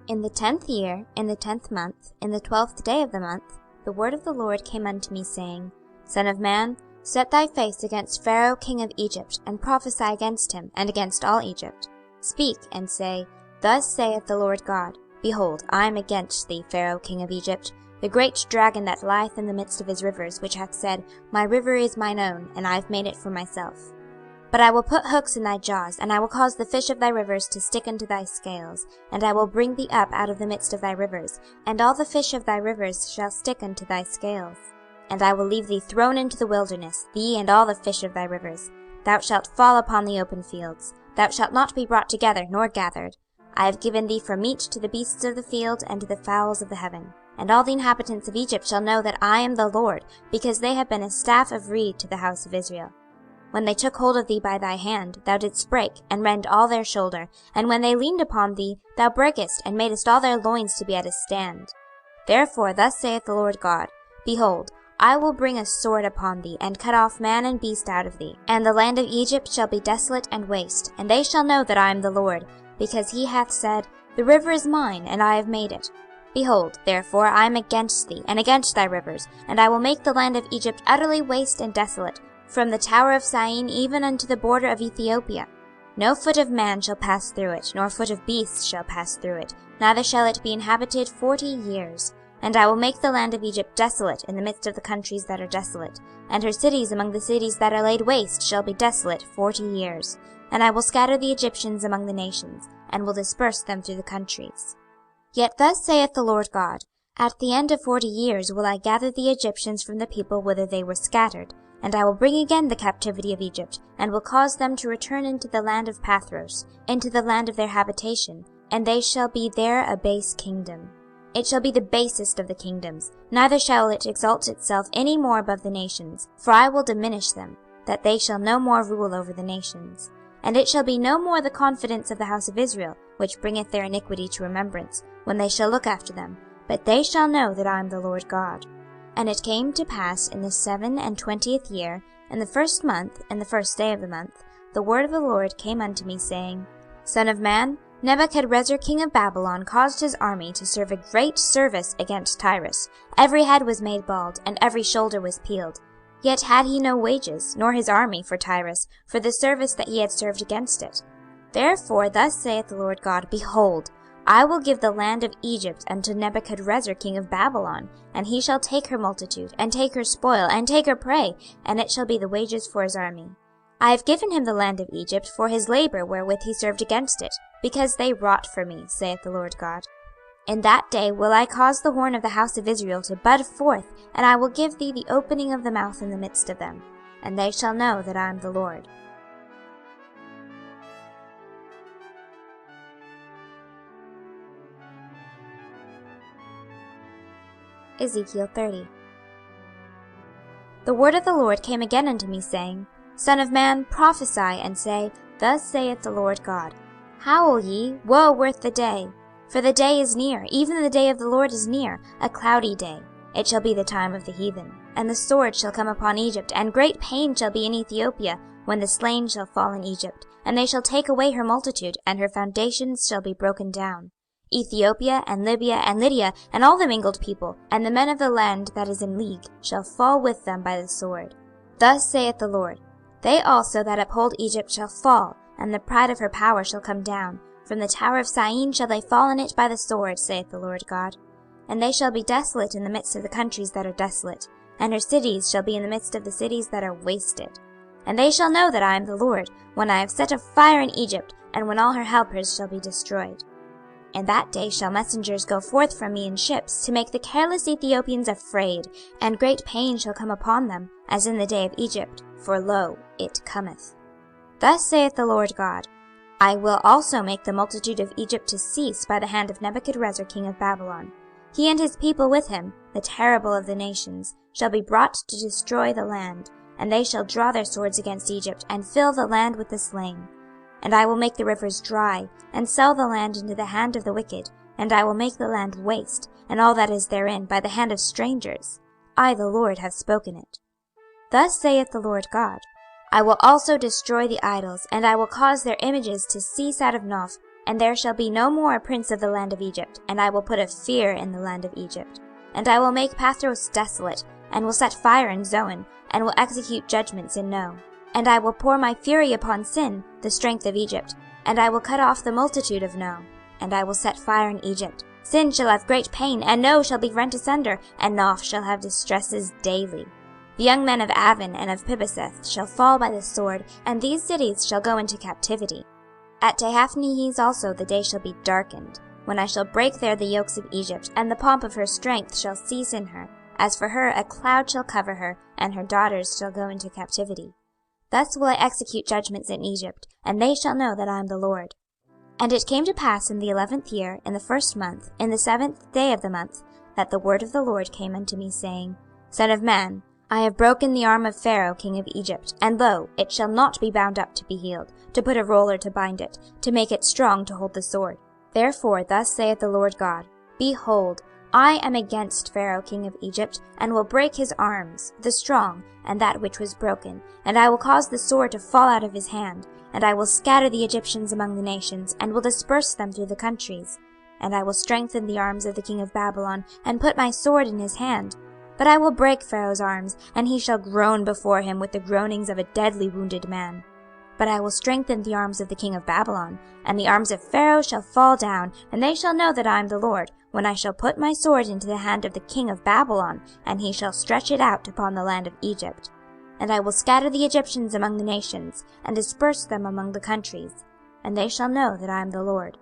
In the 10th year, in the 10th month, in the 12th day of the month, the word of the Lord came unto me, saying, Son of man, set thy face against Pharaoh king of Egypt, and prophesy against him, and against all Egypt. Speak, and say, Thus saith the Lord God, Behold, I am against thee, Pharaoh king of Egypt, the great dragon that lieth in the midst of his rivers, which hath said, My river is mine own, and I have made it for myself. But I will put hooks in thy jaws, and I will cause the fish of thy rivers to stick unto thy scales, and I will bring thee up out of the midst of thy rivers, and all the fish of thy rivers shall stick unto thy scales. And I will leave thee thrown into the wilderness, thee and all the fish of thy rivers. Thou shalt fall upon the open fields. Thou shalt not be brought together nor gathered. I have given thee for meat to the beasts of the field and to the fowls of the heaven. And all the inhabitants of Egypt shall know that I am the Lord, because they have been a staff of reed to the house of Israel. When they took hold of thee by thy hand, thou didst break, and rend all their shoulder. And when they leaned upon thee, thou brakest, and madest all their loins to be at a stand. Therefore thus saith the Lord God, Behold, I will bring a sword upon thee, and cut off man and beast out of thee. And the land of Egypt shall be desolate and waste, and they shall know that I am the Lord, because he hath said, The river is mine, and I have made it. Behold, therefore, I am against thee, and against thy rivers, and I will make the land of Egypt utterly waste and desolate, from the tower of Syene even unto the border of Ethiopia. No foot of man shall pass through it, nor foot of beast shall pass through it, neither shall it be inhabited 40 years. And I will make the land of Egypt desolate in the midst of the countries that are desolate, and her cities among the cities that are laid waste shall be desolate 40 years. And I will scatter the Egyptians among the nations, and will disperse them through the countries. Yet thus saith the Lord God, At the end of 40 years will I gather the Egyptians from the people whither they were scattered, and I will bring again the captivity of Egypt, and will cause them to return into the land of Pathros, into the land of their habitation, and they shall be there a base kingdom. It shall be the basest of the kingdoms, neither shall it exalt itself any more above the nations, for I will diminish them, that they shall no more rule over the nations. And it shall be no more the confidence of the house of Israel, which bringeth their iniquity to remembrance, when they shall look after them, but they shall know that I am the Lord God. And it came to pass in the 27th year, in the 1st month, in the 1st day of the month, the word of the Lord came unto me, saying, Son of man, Nebuchadrezzar king of Babylon caused his army to serve a great service against Tyrus. Every head was made bald, and every shoulder was peeled. Yet had he no wages, nor his army for Tyrus, for the service that he had served against it. Therefore thus saith the Lord God, Behold, I will give the land of Egypt unto Nebuchadrezzar king of Babylon, and he shall take her multitude, and take her spoil, and take her prey, and it shall be the wages for his army. I have given him the land of Egypt for his labor wherewith he served against it, because they wrought for me, saith the Lord God. In that day will I cause the horn of the house of Israel to bud forth, and I will give thee the opening of the mouth in the midst of them, and they shall know that I am the Lord. Ezekiel 30. The word of the Lord came again unto me, saying, Son of man, prophesy, and say, Thus saith the Lord God, Howl ye, woe worth the day! For the day is near, even the day of the Lord is near, a cloudy day. It shall be the time of the heathen. And the sword shall come upon Egypt, and great pain shall be in Ethiopia, when the slain shall fall in Egypt. And they shall take away her multitude, and her foundations shall be broken down. Ethiopia, and Libya, and Lydia, and all the mingled people, and the men of the land that is in league, shall fall with them by the sword. Thus saith the Lord, They also that uphold Egypt shall fall, and the pride of her power shall come down. From the tower of Syene shall they fall in it by the sword, saith the Lord God. And they shall be desolate in the midst of the countries that are desolate, and her cities shall be in the midst of the cities that are wasted. And they shall know that I am the Lord, when I have set a fire in Egypt, and when all her helpers shall be destroyed. In that day shall messengers go forth from me in ships, to make the careless Ethiopians afraid, and great pain shall come upon them, as in the day of Egypt, for lo, it cometh. Thus saith the Lord God, I will also make the multitude of Egypt to cease by the hand of Nebuchadrezzar king of Babylon. He and his people with him, the terrible of the nations, shall be brought to destroy the land, and they shall draw their swords against Egypt, and fill the land with the slain. And I will make the rivers dry, and sell the land into the hand of the wicked, and I will make the land waste, and all that is therein, by the hand of strangers. I the Lord have spoken it. Thus saith the Lord God, I will also destroy the idols, and I will cause their images to cease out of Noph, And there shall be no more a prince of the land of Egypt, and I will put a fear in the land of Egypt. And I will make Pathros desolate, and will set fire in Zoan, and will execute judgments in No. And I will pour my fury upon Sin, the strength of Egypt, and I will cut off the multitude of No. And I will set fire in Egypt. Sin shall have great pain, and No shall be rent asunder, and Noph shall have distresses daily. The young men of Avon and of Pibeseth shall fall by the sword, and these cities shall go into captivity. At Tehaphnehes also the day shall be darkened, when I shall break there the yokes of Egypt, and the pomp of her strength shall cease in her. As for her, a cloud shall cover her, and her daughters shall go into captivity. Thus will I execute judgments in Egypt, and they shall know that I am the Lord. And it came to pass in the 11th year, in the 1st month, in the 7th day of the month, that the word of the Lord came unto me, saying, Son of man, I have broken the arm of Pharaoh king of Egypt, and lo, it shall not be bound up to be healed, to put a roller to bind it, to make it strong to hold the sword. Therefore thus saith the Lord God, Behold, I am against Pharaoh king of Egypt, and will break his arms, the strong, and that which was broken, and I will cause the sword to fall out of his hand, and I will scatter the Egyptians among the nations, and will disperse them through the countries. And I will strengthen the arms of the king of Babylon, and put my sword in his hand. But I will break Pharaoh's arms, and he shall groan before him with the groanings of a deadly wounded man. But I will strengthen the arms of the king of Babylon, and the arms of Pharaoh shall fall down, and they shall know that I am the Lord, when I shall put my sword into the hand of the king of Babylon, and he shall stretch it out upon the land of Egypt. And I will scatter the Egyptians among the nations, and disperse them among the countries, and they shall know that I am the Lord.